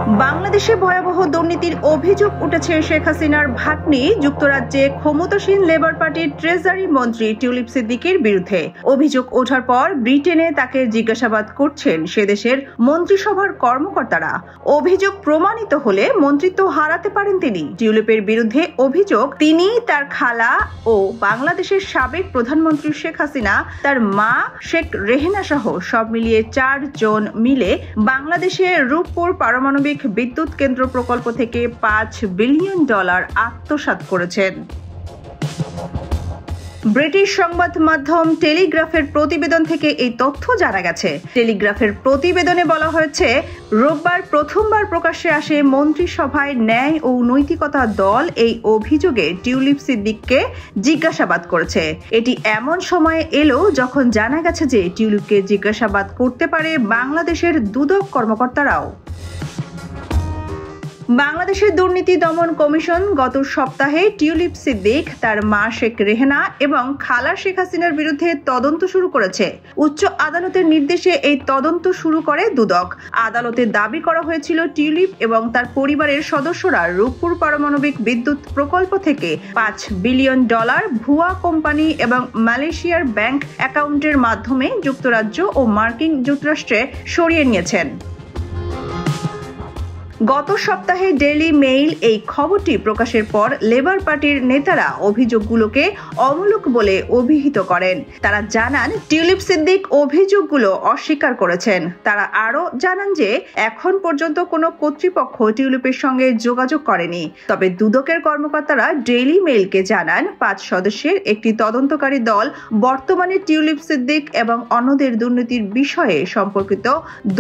বাংলাদেশে ভয়াবহ দুর্নীতির অভিযোগ উঠেছে শেখ হাসিনার ভাগ্নি যুক্তরাজ্যে ক্ষমতাসীন লেবার পার্টির ট্রেজারি মন্ত্রী টিউলিপ সিদ্দিকের বিরুদ্ধে। অভিযোগ ওঠার পর ব্রিটেনে তাকে জিজ্ঞাসাবাদ করছেন সে দেশের মন্ত্রিসভার কর্মকর্তারা। অভিযোগ প্রমাণিত হলে মন্ত্রিত্ব হারাতে পারেন তিনি। টিউলিপের বিরুদ্ধে অভিযোগ তিনি, তার খালা ও বাংলাদেশের সাবেক প্রধানমন্ত্রী শেখ হাসিনা, তার মা শেখ রেহেনা সহ সব মিলিয়ে 4 জন মিলে বাংলাদেশে রূপপুর পারমাণবিক বিদ্যুৎ কেন্দ্র প্রকল্প থেকে $5 বিলিয়ন আত্মসাৎ করেছেন। ব্রিটিশ সংবাদ মাধ্যম টেলিগ্রাফের প্রতিবেদন থেকে এই তথ্য জানা গেছে। টেলিগ্রাফের প্রতিবেদনে বলা হয়েছে, রোববার প্রথমবার প্রকাশ্যে আসে মন্ত্রিসভায় ন্যায় ও নৈতিকতা দল এই অভিযোগে টিউলিপ সিদ্দিককে জিজ্ঞাসাবাদ করেছে। এটি এমন সময়ে এলো যখন জানা গেছে যে টিউলিপকে জিজ্ঞাসাবাদ করতে পারে বাংলাদেশের দুদক কর্মকর্তারাও। বাংলাদেশের দুর্নীতি দমন কমিশন গত সপ্তাহে টিউলিপ সিদ্দিক, তার মা শেখ রেহেনা এবং খালা শেখ হাসিনার বিরুদ্ধে তদন্ত শুরু করেছে। উচ্চ আদালতের নির্দেশে এই তদন্ত শুরু করে দুদক। আদালতে দাবি করা হয়েছিল টিউলিপ এবং তার পরিবারের সদস্যরা রূপপুর পারমাণবিক বিদ্যুৎ প্রকল্প থেকে $5 বিলিয়ন ভুয়া কোম্পানি এবং মালয়েশিয়ার ব্যাংক অ্যাকাউন্টের মাধ্যমে যুক্তরাজ্য ও মার্কিন যুক্তরাষ্ট্রে সরিয়ে নিয়েছেন। গত সপ্তাহে ডেইলি মেইল এই খবরটি প্রকাশের পর লেবার পার্টির নেতারা অভিযোগগুলোকে অমূলক বলে অভিহিত করেন। তারা জানান টিউলিপ সিদ্দিক অভিযোগগুলো অস্বীকার করেছেন। তারা আরও জানান যে এখন পর্যন্ত কোনো কর্তৃপক্ষ টিউলিপের সঙ্গে যোগাযোগ করেনি। তবে দুদকের কর্মকর্তারা ডেইলি মেইলকে জানান 5 সদস্যের একটি তদন্তকারী দল বর্তমানে টিউলিপ সিদ্দিক এবং অন্যদের দুর্নীতির বিষয়ে সম্পর্কিত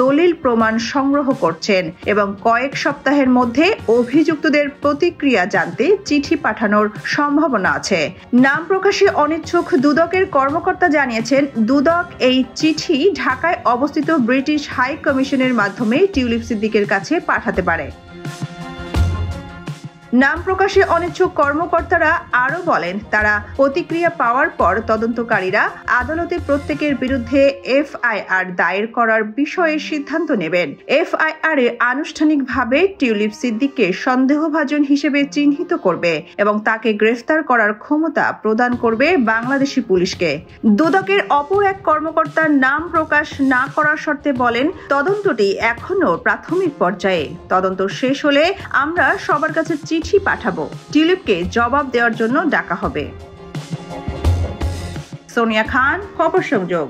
দলিল প্রমাণ সংগ্রহ করছেন এবং কয়েক সপ্তাহের মধ্যে অভিযুক্তদের প্রতিক্রিয়া জানতে চিঠি পাঠানোর সম্ভাবনা আছে। নাম প্রকাশে অনিচ্ছুক দুদকের কর্মকর্তা জানিয়েছেন, দুদক এই চিঠি ঢাকায় অবস্থিত ব্রিটিশ হাই কমিশনের মাধ্যমে টিউলিপ সিদ্দিকের কাছে পাঠাতে পারে। নাম প্রকাশে অনিচ্ছুক কর্মকর্তারা আরও বলেন, তারা প্রতিক্রিয়া পাওয়ার পর তদন্তকারীরা আদালতে প্রত্যেকের বিরুদ্ধে এফআইআর দায়ের করার বিষয়ে সিদ্ধান্ত নেবেন। এফআইআর এ আনুষ্ঠানিকভাবে টিউলিপ সিদ্দিককে সন্দেহভাজন হিসেবে চিহ্নিত করবে এবং তাকে গ্রেফতার করার ক্ষমতা প্রদান করবে বাংলাদেশি পুলিশকে। দুদকের অপর এক কর্মকর্তার নাম প্রকাশ না করার শর্তে বলেন, তদন্তটি এখনো প্রাথমিক পর্যায়ে। তদন্ত শেষ হলে আমরা সবার কাছে চিঠি পাঠাবো। টিউলিপকে জবাব দেওয়ার জন্য ডাকা হবে। সোনিয়া খান, খবর সংযোগ।